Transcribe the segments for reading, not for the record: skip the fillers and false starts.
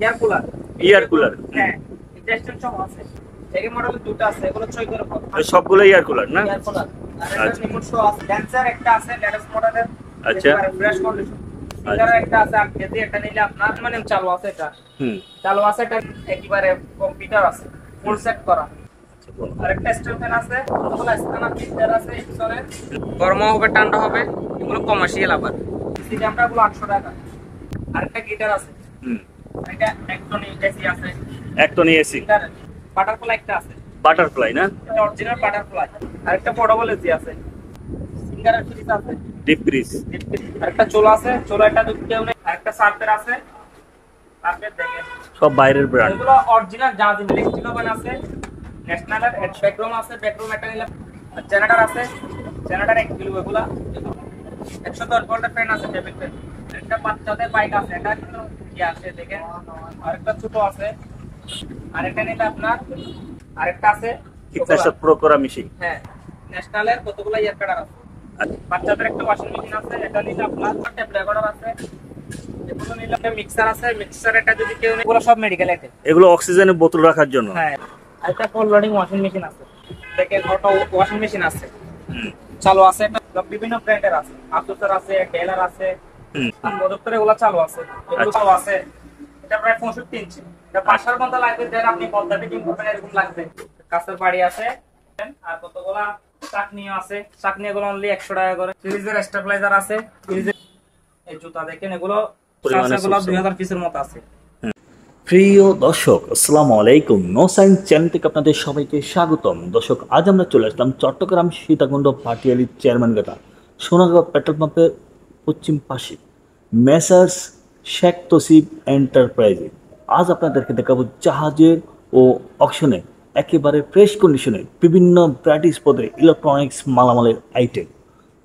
Air cooler. ইয়ার cooler. হ্যাঁ, এটা extension আছে। এই মডেলের দুটো আছে, এগুলো 6 করে কত? সবগুলো ইয়ার কুলার না? Air cooler. আর এটা আচ্ছা রিমোট শো আছে। ড্যান্সার একটা আছে লেটেস্ট মডেলের। আচ্ছা একেবারে ফ্রেশ কন্ডিশন। সিঙ্গার একটা আছে 8 কেজি, এটা নিলে আপনার মানে চালু আছে এটা। হুম চালু আছে এটা, একেবারে কম্পিউটার আছে। ফুল সেট করা। আরেকটা স্ট্যান্ড ফ্যান আছে, কতগুলো স্ট্যান্ড ফিল্টার আছে পিছনে। গরম হবে ঠান্ডা হবে, এগুলো কমার্শিয়াল আবার। সিসি দামটা গুলো 800 টাকা। আরেকটা গিটার আছে। হুম এটা একটন এসি আছে। একটনি এসি। বাটারফ্লাই একটা আছে। বাটারফ্লাই না? এটা অরিজিনাল বাটারফ্লাই। আরেকটা পোর্টেবল এসি আছে। সিঙ্গারের ফ্রিজ আছে। Deep fridge. আরেকটা চোলা আছে, চোলাটা দুটো কেউ নেই। আরেকটা সার্ফের আছে। সার্ফের দেখেন সব বাইরের ব্র্যান্ড। এগুলো অরিজিনাল জাজ ইলেকট্রিক ওভেন আছে। ন্যাশনালের ব্যাকগ্রাউন্ড আছে, ব্যাকগ্রাউন্ড একটা নিলাম। জেনারেটর আছে, জেনারেটর 1 কিলো এগুলা। 110 ভোল্টের ফ্যান আছে, টেবিল ফ্যান। একটা বাচ্চাদের বাইক আছে, এটা কিন্তু কি আছে দেখেন। আরেকটা ছোট আছে। আরেকটা নিলে আপনার আরেকটা আছে কীটনাশক প্রয়োগ করা মেশিন। হ্যাঁ, ন্যাশনালের কতগুলো ইয়ার কাটার আছে। বাচ্চাদের একটা ওয়াশিং মেশিন আছে, এটা নিলে আপনার টেপ রেকর্ডার আছে। এগুলো নিলে একটা মিক্সার আছে, মিক্সার এটা যদি কেউ নেই, এগুলো সব মেডিকেল আইটেম। এগুলো অক্সিজেনের বোতল রাখার জন্য। হ্যাঁ, একটা ফুল লোডিং ওয়াশিং মেশিন আছে। দেখেন অটো ওয়াশিং মেশিন আছে। হুম চালু আছে, এটা বিভিন্ন ব্র্যান্ডের আছে। আসুসের আছে, ডেলার আছে। হুম প্রযুক্তির এগুলো চালু আছে। এগুলো চালু আছে। এটা প্রায় 65 ইঞ্চি। এটা 500 মতো লাগবে, দেন আপনি পদ্মা ফিটিং করবেন এরকম লাগবে। কাঁচের বাড়ি আছে। আর কতগুলা চাকনিও আছে। চাকনিগুলো অনলি 100 টাকা করে। ফ্রিজের স্টেবিলাইজার আছে। ফ্রিজের এই জুতা দেখেন, এগুলো পরিমাণে 2000 পিসের মতো আছে। প্রিয় দর্শক, আসসালামু আলাইকুম। নো সায়েন্স চ্যানেল থেকে আপনাদের সবাইকে স্বাগতম। দর্শক, আজ আমরা চলে আসলাম চট্টগ্রাম সীতাকুণ্ড পাটিয়ালি চেয়ারম্যানঘাটা সোনাগাঁও পেট্রোল পাম্পের পশ্চিম পাশে মেসার্স শেখ তসিব এন্টারপ্রাইজে। আজ আপনাদেরকে দেখাবো জাহাজের ও অকশনে একেবারে ফ্রেশ কন্ডিশনে বিভিন্ন ভ্যারাইটিস পদে ইলেকট্রনিক্স মালামালের আইটেম।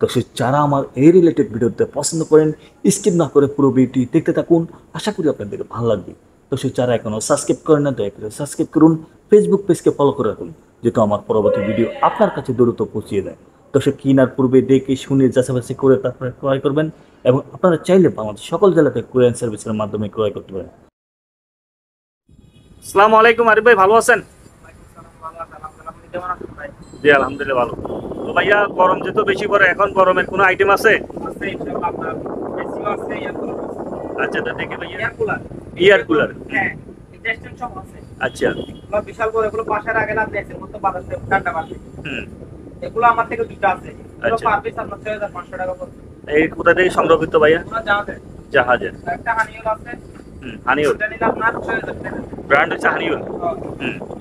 দর্শক, যারা আমার এই রিলেটেড ভিডিওতে পছন্দ করেন, স্কিপ না করে পুরো ভিডিওটি দেখতে থাকুন। আশা করি আপনাদের ভালো লাগবে। দর্শক, যারা এখনো সাবস্ক্রাইব করেন না, দয়া করে সাবস্ক্রাইব করুন। ফেসবুক পেজকে ফলো করে রাখুন, যেহেতু আমার পরবর্তী ভিডিও আপনার কাছে দ্রুত পৌঁছিয়ে দেয়। দর্শক, কিনার পূর্বে দেখে শুনে যাচাবাচি করে তারপরে ক্রয় করবেন, এবং আপনারা চাইলে বাংলাদেশের সকল জেলাতে কুরিয়ার সার্ভিসের মাধ্যমে ক্রয় করতে পারেন। আসসালামু আলাইকুম আরিফ ভাই, ভালো আছেন? জি আলহামদুলিল্লাহ ভালো। তো ভাইয়া, গরম যেহেতু বেশি পড়ে, এখন গরমের কোনো আইটেম আছে? আচ্ছা, তো দেখি ভাইয়া। ইয়ার কুলার। হ্যাঁ, এটা এক্সটেনশন আছে। আচ্ছা। এগুলো বিশাল বড়, এগুলো বাসার আগে লাগবে, এর মতো বাতাস ঠান্ডা পাবে। হুম এগুলো আমার থেকে দুটো আছে। এগুলো আচ্ছা। পার পিস আপনার 6500 টাকা পড়বে। এই কোথা থেকে সংগ্রহিত ভাইয়া? এগুলো জাহাজের। জাহাজের। একটা হানিউল আছে। হানিউল। এটা নিলে আপনার 6000 টাকা। ব্র্যান্ড হচ্ছে হানিউল।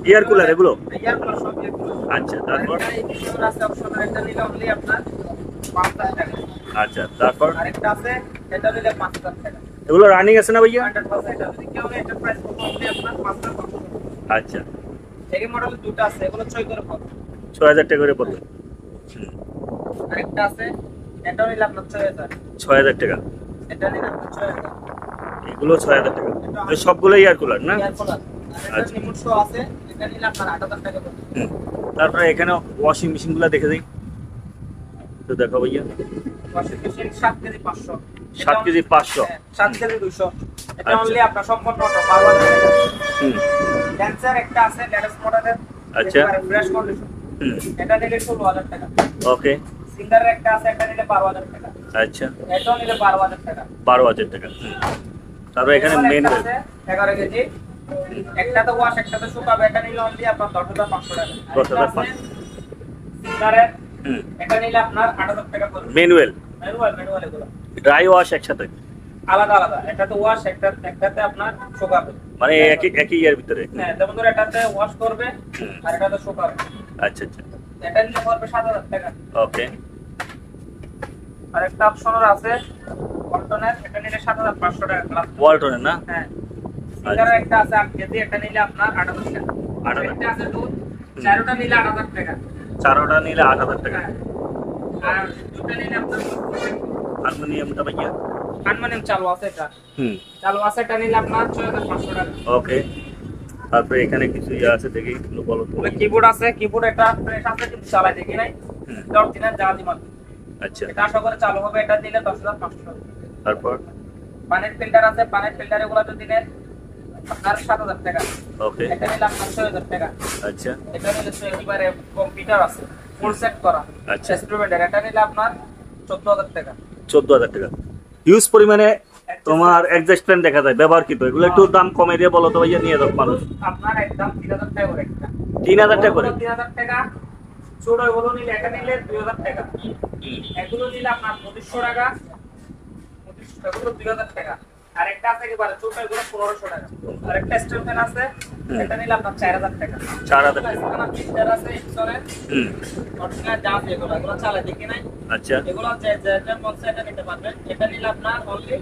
ইয়ার কুলার এগুলো? ইয়ার কুলার সব ইয়ার কুলার। আচ্ছা, তারপর? এই পিছনে আছে অপশনাল, এটা নিলে অনলি আপনার 5000 টাকা। আচ্ছা, তারপর? আরেকটা আছে, এটা নিলে 5000 টাকা। এগুলো রানিং আছে না ভাইয়া? 100%। এটা যদি কেউ এন্টারপ্রাইজ করবে অনলি আপনার 5500 টাকা। আচ্ছা। এই মডেলের দুটো আছে, এগুলো 6 করে কত? 6000 টাকা করে পড়বে। আরেকটা আছে, এটা নিলে আপনার 6000। 6000 টাকা। এটা নিলে আপনার 6000। এগুলো 6000 টাকা। তো সবগুলো ইয়ার কুলার না? ইয়ার কুলার। আচ্ছা। আরেকটা রিমোট শো আছে, এটা নিলে আপনার 8000 টাকা পড়বে। তারপরে এখানে ওয়াশিং মেশিনগুলো দেখে দিই তো, দেখো ভাইয়া। Washing machine 7 KG 500। 7 KG 500। 7 KG 200। এটা আচ্ছা। অনলি আপনার সম্পূর্ণ অটো 12000 টাকা। হুম ড্যান্সার একটা আছে লেটেস্ট মডেলের। আচ্ছা। Fresh condition. হুম এটা নিলে 16000 টাকা। ওকে। সিঙ্গারের একটা আছে, এটা নিলে 12000 টাকা। আচ্ছা, এটা নিলে 12000 টাকা। 12000 টাকা। তারপর এখানে মেন 11 কেজি। একটা তো ওয়াশ, একটা তো শুকাবে, এটা নিলে অনলি আপনার 10500 টাকা। 10500। সিঙ্গারের এটা নিলে আপনার 8000 টাকা পড়বে। ম্যানুয়াল ম্যানুয়াল এগুলো ড্রাই ওয়াশ একসাথে? আলাদা আলাদা। এটা তো ওয়াশ, একটাতে আপনার শুকাবে। মানে একই ইয়ার ভিতরে? হ্যাঁ, যেমন ধরো এটাতে ওয়াশ করবে আর এটাতে শুকাবে। আচ্ছা আচ্ছা। এটা নিলে পড়বে 7000 টাকা। ওকে। আরেকটা অপশনাল আছে ওয়ালটনের, এটা নিলে 7500 টাকা ক্লাস। ওয়ালটনের না? হ্যাঁ। সিঙ্গারের একটা আছে 8 কেজি, এটা নিলে আপনার 8000 টাকা। 8000। একটা আছে দুধ, চারটা নিলে 8000 টাকা। চারোটা নিলে 8000 টাকা। হ্যাঁ। আর দুটো নিলে আপনার হারমোনিয়ামটা ভাইয়া? হারমোনিয়াম চালু আছে, এটা চালু আছে, এটা নিলে আপনার 6500 টাকা। ওকে। তারপরে এখানে কিছু ইয়ে আছে, দেখি একটু বলো তো। কিবোর্ড আছে, কিবোর্ড এটা ফ্রেশ আছে কিন্তু চালাই দেখি নাই। এটা অরিজিনাল জাহাজি মাল। আচ্ছা। এটা আশা করে চালু হবে, এটা দিলে 10500 টাকা। তারপর? পানির ফিল্টার আছে, পানির ফিল্টার এগুলো যদি নেন আপনার 7,000 টাকা। ওকে। এটা নিলে আপনার 6,000 টাকা। আচ্ছা এটা নিলে একেবারে কম্পিউটার আছে, ফুল সেট করা। আচ্ছা। ইনস্ট্রুমেন্টার এটা নিলে আপনার 14,000 টাকা। 14,000 টাকা। হিউজ পরিমাণে তোমার অ্যাডজাস্ট ফ্যান দেখা যায় ব্যবহারকৃত, এগুলো একটু দাম কমে দিয়ে বলো তো ভাইয়া, নিয়ে যাক মানুষ। আপনার একদম 3,000 টাকা করে একটা। 3,000 টাকা করে। 3,000 টাকা। ছোট এগুলো নিলে এটা নিলে 2,000 টাকা। এগুলো নিলে আপনার 2,500 টাকা। 2,500 এগুলো 2,000 টাকা। আর একটা আছে একেবারে ছোট এগুলো 1,500 টাকা। আর একটা স্ট্যান্ড ফ্যান আছে, এটা নিলে আপনার 4,000 টাকা। 4,000 টাকা। এখানে ফিল্টার আছে এক্সরে। অরিজিনাল জাম এগুলো চালায় দেখি নাই। আচ্ছা এগুলো যে মন চাই এটা নিতে পারবেন। এটা নিলে আপনার অনলি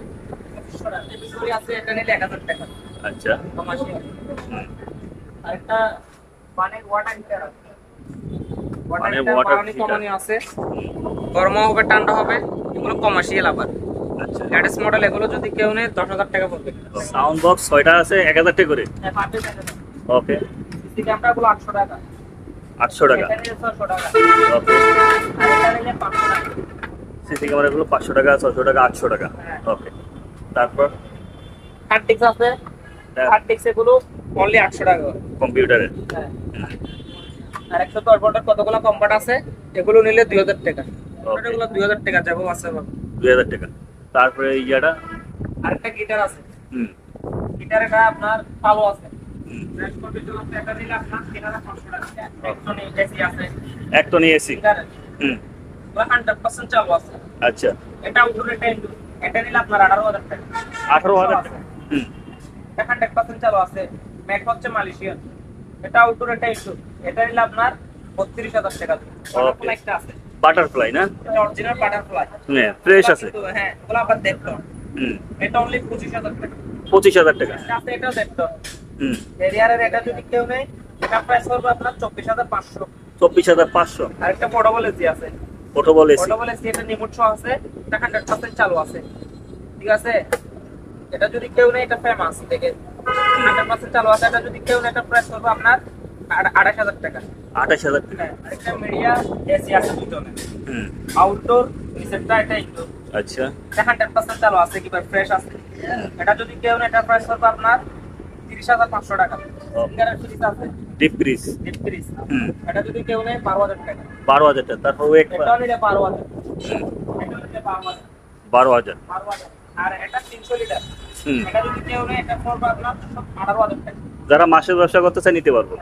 2,500 টাকা। এই বিসুরি আছে এটা নিলে 1,000 টাকা। আচ্ছা কমার্শিয়াল। আরেকটা মানে ওয়াটার হিটার আছে। মানে ওয়াটার water হিটার heater। কমানি আছে। গরম হবে ঠান্ডা হবে। এগুলো কমার্শিয়াল আবার। আচ্ছা। লেটেস্ট মডেল এগুলো যদি কেউ নেয় 10,000 টাকা পড়বে। সাউন্ড বক্স 6টা আছে 1,000 টাকা করে। হ্যাঁ পারবে টাকা। ওকে। সিসি ক্যামেরাগুলো 800 টাকা। 800 টাকা। এটা নিলে 600 টাকা। ওকে। আর এটা নিলে 500 টাকা। সিসি ক্যামেরাগুলো 500 টাকা, 600 টাকা, 800 টাকা। হ্যাঁ। ওকে। তারপর হার্ডডিস্ক আছে। হার্ডডিস্ক এগুলো অনলি 800 টাকা করে। কম্পিউটারে। হ্যাঁ। আর 110 ভোল্টের কতগুলো কম্পার্ট আছে, এগুলো নিলে 2,000 টাকা। Okay. এগুলো 2,000 টাকা যাবো আছে বাবা। 2,000 টাকা। তারপরে ইয়াটা। আরেকটা গিটার আছে। হুম গিটারটা আপনার ভালো আছে। হুম। ফ্রেশ কন্ডিশন আছে, এটা নিলে আপনার 3,500 টাকা। একটনি এসি আছে। এক টনি এসি। গিটারে হুম। 100% চালু আছে। আচ্ছা। এটা আউটডোরে টেন্ডু। এটা নিলে আপনার 18,000 টাকা। 18,000 টাকা। হুম। এটা 100% চালু আছে। ম্যাক হচ্ছে মালয়েশিয়ান। এটা আউটডোরে টেন্ডু। এটা নিলে আপনার 32,000 টাকা। Okay. একটা আছে। বাটারফ্লাই না? এটা অরিজিনাল বাটারফ্লাই। হ্যাঁ ফ্রেশ আছে। হ্যাঁ, ওগুলো আবার দেখতো। হুম। এটা অনলি 25,000 টাকা। 25,000 টাকা। সাথে এটাও দেখতো। হুম। এরিয়ারের এটা যদি কেউ নেয়, এটা প্রাইস পড়বে আপনার 24,500। 24,500। আরেকটা পোর্টেবল এসি আছে। Portable AC. পোর্টেবল এসি এটা রিমোট সহ আছে, এটা 100% চালু আছে। ঠিক আছে? এটা যদি কেউ নেয়, এটা ফেমাস থেকে 100% চালু আছে। এটা যদি কেউ নেয়, এটা প্রাইস পড়বে আপনার 28,000 টাকা। 28,000 টাকা। হ্যাঁ, আরেকটা মিডিয়া এসি আছে দুজনের। হুম। আউটডোর নিচেরটা এটা ইনডোর। আচ্ছা। এটা 100% চালু আছে, কি ভাই ফ্রেশ আছে। এটা যদি কেউ নেয়, এটা প্রাইস পড়বে আপনার 30,500 টাকা। ফিঙ্গারের ফ্রিজ আছে, ডিপ ফ্রিজ। Deep fridge. হুম। এটা যদি কেউ নেয় 12,000 টাকা। 12,000 টাকা। তারপর ওয়েট এটাও নিলে 12,000। এটা নিলে 12,000। 12,000। 12,000। আর এটা 300 লিটার। হুম। এটা যদি কেউ নেয়, এটা পড়বে আপনার 18,000 টাকা। যারা মাসের ব্যবসা করতে চায় নিতে পারবো।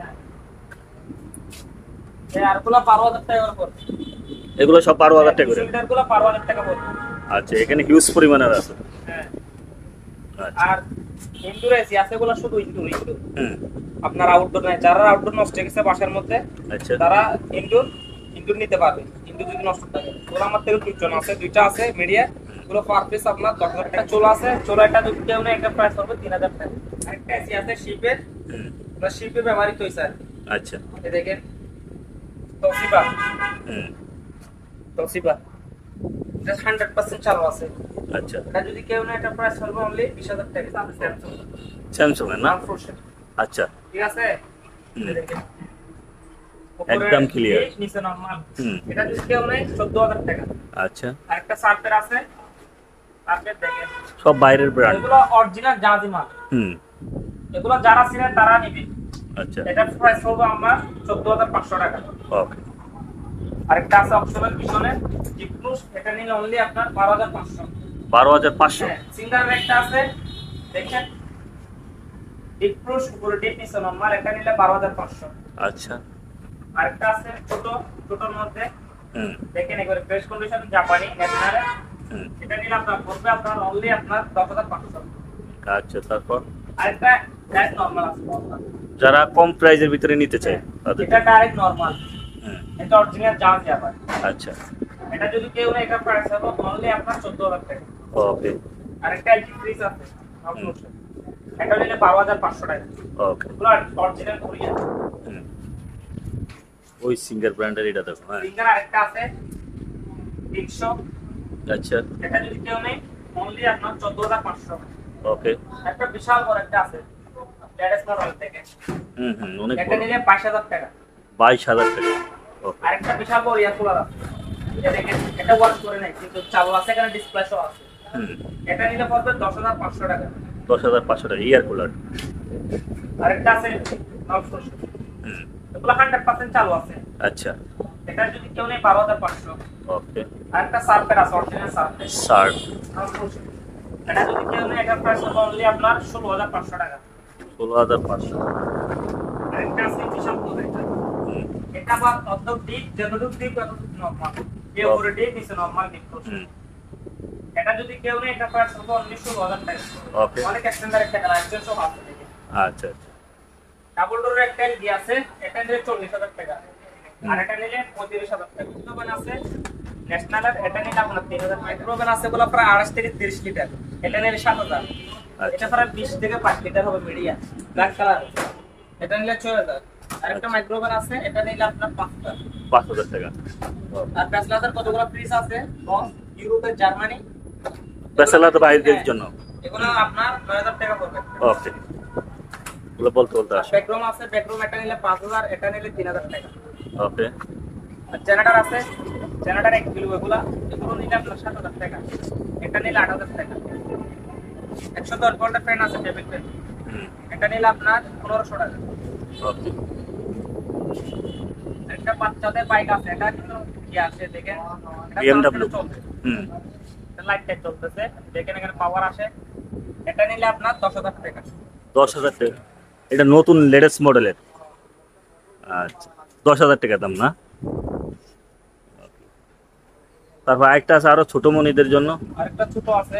এই আরগুলো 12,000 টাকা করে পড়বে। এগুলো সব 12,000 টাকা করে। লিটারগুলো 12,000 টাকা পড়বে। আচ্ছা, এখানে হিউজ পরিমাণের আছে। হ্যাঁ। আচ্ছা। আর ইনডোর এসি আছে, এগুলো শুধু ইনডোর। হুম। আপনার আউটডোর নাই, যারা আউটডোর নষ্ট হয়ে গেছে বাসার মধ্যে, আচ্ছা। তারা ইনডোর নিতে পারবে। ইনডোর যদি নষ্ট থাকে, ওরা আমার থেকে দুজন আছে, দুইটা আছে মিডিয়া। এগুলো পার পিস আপনার 10,000 টাকা। চোলা আছে, চোলাটা যদি কেউ নেয়, একটা প্রাইস হবে 3,000 টাকা। আরেকটা এসি আছে শিপের, হুম। ওরা শিপে ব্যবহৃত হয়েছে আর কি। আচ্ছা। এই দেখেন তোশিবা। হুম। তোশিবা এটা 100% চালু আছে। আচ্ছা। এটা যদি কেউ নেয়, একটা প্রাইস হবে অনলি 20,000 টাকা। স্যামসাং স্যামসাং এর না? ফোরশন। আচ্ছা। ঠিক আছে? হুম। এই দেখেন একদম ক্লিয়ার। নিচে নরমাল। হুম। এটা যদি কেউ নেয় 14,000 টাকা। আচ্ছা। আরেকটা সার্ফের আছে, সার্ফের দেখেন সব বাইরের ব্র্যান্ড। এগুলো অরিজিনাল জাহাজি মাল। হুম। এগুলো যারা ছিলেন তারা নিবে। আচ্ছা। এটা প্রাইস হবে আমার 14,500 টাকা। ওকে। আরেকটা আছে অপশনাল পিছনে জিপলুস, এটা নিলে অনলি আপনার 12,500। 12,500। হ্যাঁ, সিঙ্গার একটা আছে দেখেন জিপলুস, পুরো ডিপ নিচে নরমাল, এটা নিলে 12,500। আচ্ছা। আরেকটা আছে ছোট, ছোটর মধ্যে হুম। দেখেন একবারে ফ্রেশ কন্ডিশন জাপানি ন্যাশনাল। হুম। এটা নিলে আপনার পড়বে আপনার অনলি আপনার 10,500। আচ্ছা। তারপর আরেকটা ডাইরেক্ট নরমাল আছে নরমাল। যারা কম প্রাইজের ভিতরে নিতে চায় তাদের। এটা ডাইরেক্ট নরমাল, হুম। এটা অরিজিনাল জাহাজ আবার। আচ্ছা। এটা যদি কেউ না, এটা প্রাইস হবে অনলি আপনার 14,000 টাকা। ওকে। আরেকটা এলজি ফ্রিজ আছে অপশন, এটা নিলে 12,500 টাকা। ওকে। এগুলো অরিজিনাল কোরিয়ান। হুম। ওই সিঙ্গার ব্র্যান্ডের এটা দেখো। হ্যাঁ। সিঙ্গার আরেকটা আছে 300, আচ্ছা। এটা যদি কেউ নেই অনলি আপনার 14,500। ওকে। একটা বিশাল বড় একটা আছে লেটেস্ট মডেল থেকে, হুম হুম, অনেক এটা বড়। নিলে 22,000 টাকা। 22,000 টাকা। ওকে। আরেকটা বিশাল বড় এয়ার কুলার আছে, এটা দেখেন, এটা ওয়ার্ক করে নাই কিন্তু চালু আছে, এখানে ডিসপ্লে শো আছে। হুম। এটা নিলে পড়বে 10,500 টাকা। 10,500 টাকা ইয়ার কুলার। আরেকটা আছে 900। হুম, এগুলো 100% চালু আছে। আচ্ছা, এটা যদি কেউ নেই 12,500। ওকে। আরেকটা সার্ফের আছে, অরিজিনাল সার্ফের শার্ট 900। এটা যদি কেউ নেই, এটার প্রাইস হবে অনলি আপনার 16,500 টাকা। 16,500। আরেকটা আছে বিশাল বড় এটা। হুম, এটা আবার অর্ধেক ডিপ, যতটুকু ডিপ ততটুকু নরমাল। এই উপরে ডিপ, নিচে নরমাল ডিপ। হুম, এটা যদি কেউ নেই, এটা প্রাইস হবে অনলি 16,000 টাকা। ওকে। অনেক এক্সটেন্ডার একটা কালার, একজন সব আছে দেখে। আচ্ছা আচ্ছা। ডাবল ডোরের একটা এলজি আছে, এটা নিলে 40,000 টাকা। আর এটা নিলে 35,000 টাকা। ওভেন আছে ন্যাশনালের, এটা নিলে আপনার 3,000 টাকা। ওভেন আছে বলা প্রায় 28 থেকে 30 লিটার, এটা নিলে 7,000। এটা প্রায় 20 থেকে 5 লিটার হবে মিডিয়াম ব্ল্যাক কালার, এটা নিলে 6,000। আরেকটা মাইক্রোওভেন আছে, এটা নিলে আপনার 5,000। 5,000 টাকা। আর ব্যাচেলারদের কতগুলো ফ্রিজ আছে, বস ইউরোপের, জার্মানি, ব্যাচেলার বাইরের জন্য। এগুলো আপনার 9,000 টাকা পড়বে। ওকে, এগুলো বলতে বলতে আসে। বেডরুম আছে, বেডরুম এটা নিলে 5,000, এটা নিলে 3,000 টাকা। ওকে, আর জেনারেটর আছে, জেনারেটর 1 কিলো, এগুলো নিলে আপনার 7,000 টাকা, এটা নিলে 8,000 টাকা। 110 ভোল্টের ফ্যান আছে, টেবিল ফ্যান, হুম, এটা নিলে আপনার 1,500 টাকা। ওকে। একটা বাচ্চাদের বাইক আছে, এটা কিন্তু কি আছে দেখেন, এটা BMW। চলবে, হুম, এটা লাইট টাইট চলতেছে, দেখেন এখানে পাওয়ার আসে, এটা নিলে আপনার 10,000 টাকা। 10,000 টাকা। এটা নতুন লেটেস্ট মডেলের। আচ্ছা, 10,000 টাকা দাম না? তারপর আরেকটা আছে আরো ছোট মনিদের জন্য। আরেকটা ছোট আছে,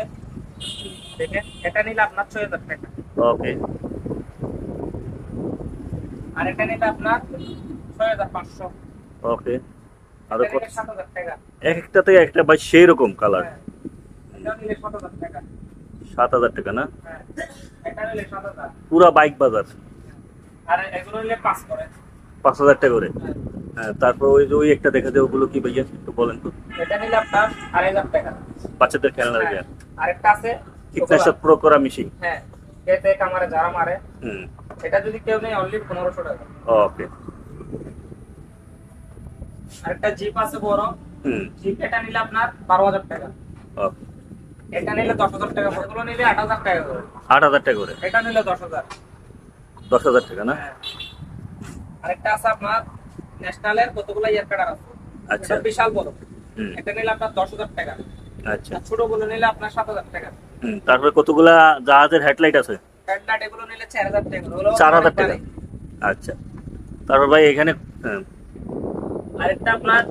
দেখেন এটা নিলে আপনার 6,000 টাকা। ওকে, আর এটা নিলে আপনার 6,500। ওকে। আরো এটা কত? নিলে 7,000 টাকা। এক একটা থেকে একটা ভাই সেই রকম কালার। হ্যাঁ, এটা নিলে 7,000 টাকা। 7,000 টাকা না? হ্যাঁ, এটা নিলে 7,000। পুরা বাইক বাজার। আর এগুলো নিলে 5 করে। 5,000 টাকা করে। হ্যাঁ, হ্যাঁ, তারপর ওই যে ওই একটা দেখা যায়, ওগুলো কি ভাইয়া একটু বলেন তো? এটা নিলে আপনার 2,500 টাকা। বাচ্চাদের খেলনা হ্যাঁ, লাগে। আরেকটা আছে কীটনাশক প্রয়োগ করা মেশিন। হ্যাঁ, এতে কামারে যারা মারে, হুম, এটা যদি কেউ নেই অনলি 1,500 টাকা। ওকে। আরেকটা জিপ আছে বড়, হুম, জিপ এটা নিলে আপনার 12,000 টাকা। ওকে। এটা নিলে 10,000 টাকা, এগুলো নিলে 8,000 টাকা করে। 8,000 টাকা করে। এটা নিলে 10,000। 10,000 টাকা না? হ্যাঁ, আরেকটা আছে আপনার ন্যাশনালের, কতগুলো ইয়ার কাটার আছে, আচ্ছা। এটা বিশাল বড়, হুম, এটা নিলে আপনার 10,000 টাকা। আচ্ছা। আর ছোটগুলো নিলে আপনার 7,000 টাকা। হুম, তারপরে কতগুলা জাহাজের হেডলাইট আছে? হেডলাইট এগুলো নিলে 4,000 টাকা, ওগুলো 4,000 টাকা। অনেক ভারী। আচ্ছা। তারপর ভাই এখানে হ্যাঁ, আরেকটা আপনার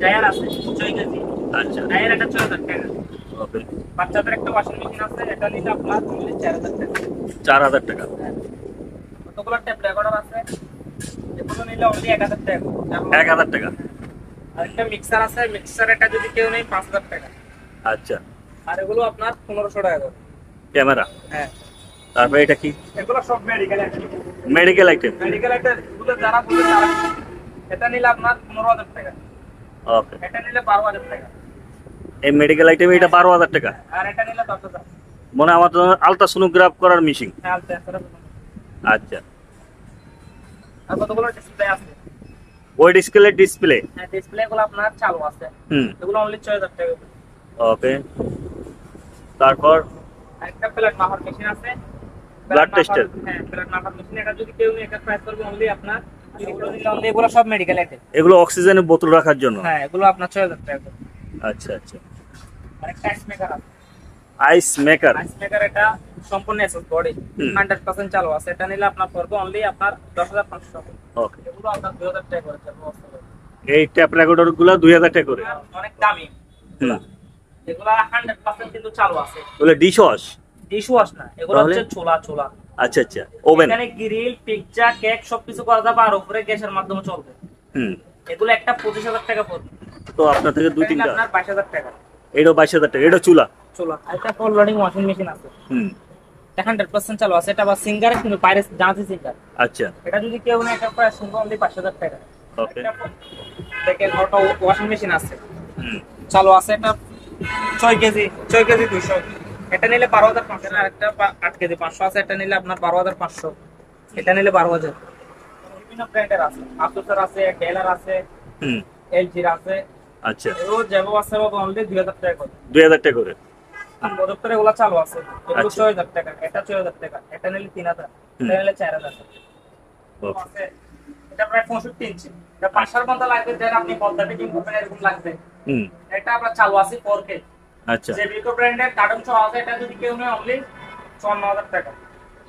টায়ার আছে 6 কেজি, আচ্ছা, টায়ার এটা 6,000 টাকা। ওকে। বাচ্চাদের একটা ওয়াশিং মেশিন আছে, এটা নিলে আপনার অনলি 4,000 টাকা। 4,000 টাকা। কতগুলো টেপ রেকর্ডার আছে, এগুলো নিলে অনলি 1,000 টাকা। 1,000 টাকা। আরেকটা মিক্সার আছে, মিক্সার এটা যদি কেউ নেই 5,000 টাকা। আচ্ছা। আর এগুলো আপনার 1,500 টাকা করে। ক্যামেরা। হ্যাঁ, তারপরে এটা কি? এগুলো সব medical item. Medical item. Medical item গুলো যারা বলে তারা, এটা নিলে আপনার 15,000 টাকা, ওকে। এটা নিলে 12,000 টাকা। এই মেডিকেল আইটেম এটা 12,000 টাকা। আর এটা নিলে 10,000। মনে হয় আমার তো আলট্রাসোনোগ্রাফ করার মেশিন। হ্যাঁ, আলতে আছে। আচ্ছা। আর কতগুলো ডিসপ্লে আছে, ওই ডিসপ্লে ডিসপ্লে। হ্যাঁ ডিসপ্লে গুলো আপনার চালু আছে, হুম, এগুলো অনলি 6,000 টাকা। ওকে। তারপর আরেকটা প্লেট মাপার মেশিন আছে, ব্লাড টেস্টের। হ্যাঁ প্লেট মাপার মেশিন, এটা যদি কেউ নেই, এটা প্রাইস করবে অনলি আপনার, এগুলো নিলে অনলি, এগুলো সব মেডিকেল আইটেম। এগুলো অক্সিজেনের বোতল রাখার জন্য। হ্যাঁ, এগুলো আপনার 6,000 টাকা করে। আচ্ছা আচ্ছা। আরেকটা আইস মেকার আছে, আইস মেকার। আইস মেকার এটা সম্পূর্ণ এসএস বডি, হুম। 100% চালু আছে, এটা নিলে আপনার পড়বে অনলি আপনার 10,500 টাকা। ওকে। এগুলো আপনার 2,000 টাকা করে চালু আছে। এই ট্যাপ রেকর্ডার গুলো 2,000 টাকা করে। অনেক দামি, হুম, এগুলো 100% কিন্তু চালু আছে। বলে ডিশ ওয়াশ। ডিশ ওয়াশ না, এগুলো তাহলে? হচ্ছে চুলা চুলা। আচ্ছা আচ্ছা, ওভেন। এখানে গ্রিল, পিৎজা, কেক সবকিছু করা যাবে, আর উপরে গ্যাসের মাধ্যমে চলবে। হুম, এগুলো একটা 25,000 টাকা পড়বে। তো আপনার থেকে দুই এটা নিলে তিনটা। আপনার 22,000 টাকা। এটাও 22,000 টাকা। এটা চুলা। চুলা। একটা ফুল লোডিং ওয়াশিং মেশিন আছে, হুম, এটা 100% চালু আছে, এটা আবার সিঙ্গার, কিন্তু বাইরে জাহাজি সিঙ্গার। আচ্ছা, এটা যদি কেউ নেয়, এটা প্রায় শুনবো অনলি 5,000 টাকা। ওকে। দেখেন অটো ওয়াশিং মেশিন আছে, হুম, চালু আছে, এটা 6 কেজি 200, এটা নিলে 12,500। আর একটা 8 কেজি 500 আছে, এটা নিলে আপনার 12,500, এটা নিলে 12,000। বিভিন্ন ব্র্যান্ডের আছে, আসুসের আছে, ডেলার আছে, হুম, এলজির আছে, আচ্ছা। এগুলো যেভাবে আছে অনলি 2,000 টাকা করে। 2,000 টাকা করে। প্রজেক্টর এগুলো চালু আছে, এগুলো আচ্ছা। ৬০০০ টাকা, এটা ৬০০০ টাকা, এটা নিলে ৩০০০, এটা নিলে ৪০০০ ওকে। আছে। এটা প্রায় ৬৫ ইঞ্চি, এটা ৫০০ ঘন্টা লাগবে, দেন আপনি পর্দা ফিটিং করবেন এরকম লাগবে। হুম। এটা আপনার চালু আছে 4K, আচ্ছা। যে বিকো ব্র্যান্ডের কার্টুন সহ আছে, এটা যদি কেউ নেয় অনলি ৫৪০০০ টাকা।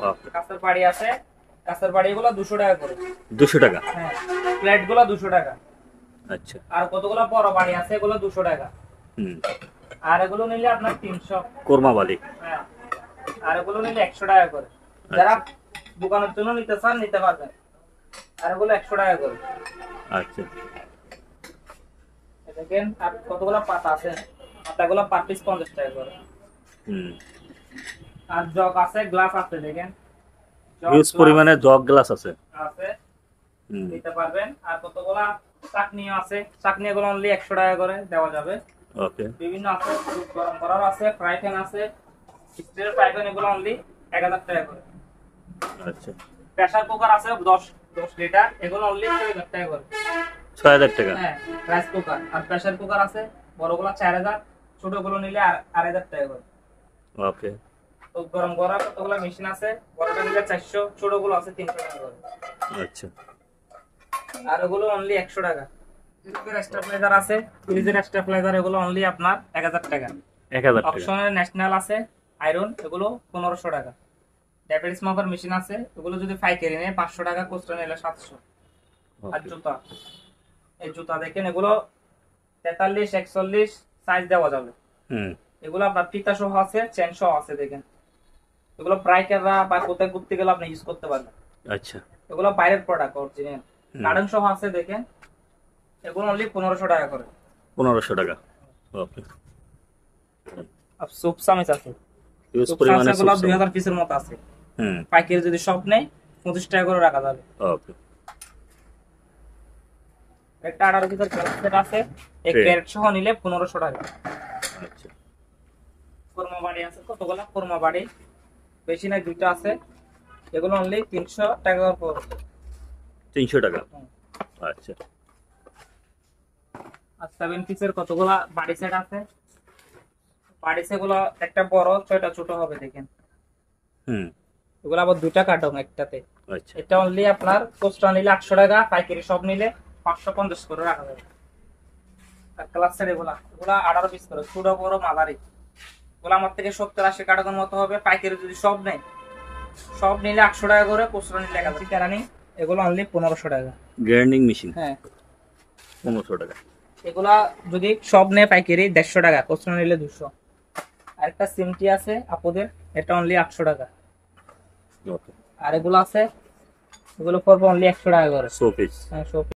ওকে। কাঁচের বাড়ি আছে, কাঁচের বাড়ি গুলো ২০০ টাকা করে। 200 টাকা। হ্যাঁ, প্লেট গুলো ২০০ টাকা। আচ্ছা। আর কতগুলো বড় বাড়ি আছে, এগুলো ২০০ টাকা। হুম। আর এগুলো নিলে আপনার ৩০০। কোরমা বালি। হ্যাঁ, আর এগুলো নিলে ১০০ টাকা করে। যারা দোকানের জন্য নিতে চান নিতে পারবেন। আর এগুলো ১০০ টাকা করে। আচ্ছা। দেখেন আর কতগুলো পাতা আছে, পাতাগুলো পার পিস ৫০ টাকা করে। হুম। আর জগ আছে, গ্লাস আছে, দেখেন জগ, হিউজ glass পরিমাণে জগ গ্লাস আছে। আছে, হুম। নিতে পারবেন। আর কতগুলা চাকনিও আছে, চাকনি এগুলো অনলি ১০০ টাকা করে দেওয়া যাবে। ওকে। বিভিন্ন আছে, দুধ গরম করার আছে, ফ্রাই প্যান আছে, স্টিলের ফ্রাই প্যান, এগুলো অনলি ১০০০ টাকা করে। আচ্ছা। প্রেসার কুকার আছে ১০ লিটার, এগুলো অনলি ৬০০০ টাকা করে। ৬০০০ টাকা। হ্যাঁ, রাইস কুকার আর প্রেসার কুকার আছে, বড়গুলো ৪০০০, ছোটগুলো নিলে ২৫০০ টাকা করে। ওকে। দুধ গরম করার কতগুলো মেশিন আছে, বড়টা নিলে ৪০০, ছোটগুলো আছে ৩০০ টাকা করে। আচ্ছা। আর এগুলো অনলি ১০০ টাকা। ফ্রিজের স্টেবিলাইজার আছে, ফ্রিজের স্টেবিলাইজার এগুলো অনলি আপনার ১০০০ টাকা। ১০০০ টাকা। অপশনাল ন্যাশনাল আছে, আয়রন, এগুলো ১৫০০ টাকা। ডায়াবেটিস মাপার মেশিন আছে, এগুলো যদি পাইকারি নেয় ৫০০ টাকা, খুচরা নিলে ৭০০। আর জুতা, এই জুতা দেখেন এগুলো ৪৩, ৪১ সাইজ দেওয়া যাবে। হুম। এগুলো আপনার ফিতা সহ আছে, চেন সহ আছে, দেখেন এগুলো ব্রাইকাররা বা কোথায় ঘুরতে গেলে আপনি ইউজ করতে পারবেন। আচ্ছা। এগুলো বাইরের প্রোডাক্ট, অরিজিনাল কার্টন সহ আছে, দেখেন এগুলো অনলি ১৫০০ টাকা করে। ১৫০০ টাকা। ওকে। আর সুপ সামিজ আছে, হিউজ সুপ পরিমাণে সামিজ এগুলো সুপ। ২০০০ পিসের মতো আছে। হুম। পাইকারি যদি সব নেয় ২৫ টাকা করে রাখা যাবে। ওকে। একটা ১৮ পিসের ক্যারেট আছে, এই ঠিক। ক্যারেট সহ নিলে ১৫০০ টাকা। আচ্ছা। কোরমা বাড়ি আছে, কতগুলো কোরমা বাড়ি, বেশি না দুটো আছে, এগুলো অনলি ৩০০ টাকা করে। ৩০০ টাকা। আচ্ছা। আর 7 পিসের কতগুলা বাড়ি সেট আছে, বাড়ি সেটগুলো একটা বড় ৬টা ছোট হবে, দেখেন হুম। এগুলো আবার 2টা কার্টন একটাতে। আচ্ছা। এটা অনলি আপনার খুচরা নিলে ৮০০ টাকা, পাইকারি সব নিলে ৫৫০ করে রাখা যাবে। আর ক্লাস সেট এগুলো ১৮ পিস করে, ছোট বড় মাঝারি, এগুলো আমার থেকে ৭০-৮০ কার্টনের মতো হবে। পাইকারি যদি সব নেয়, সব নিলে ৮০০ টাকা করে, খুচরা নিলে ১০০০ কেরানি, এগুলো অনলি ১৫০০ টাকা। গ্রাইন্ডিং মেশিন হ্যাঁ, ১৫০০ টাকা। এগুলা যদি সব নেয় পাইকারি ১৫০ টাকা, খুচরা নিলে ২০০। আরেকটা সিমটি আছে আপুদের, এটা অনলি ৮০০ টাকা। ওকে। আর এগুলো আছে, এগুলো পড়বে অনলি ১০০ টাকা করে। শোপিস। হ্যাঁ, সব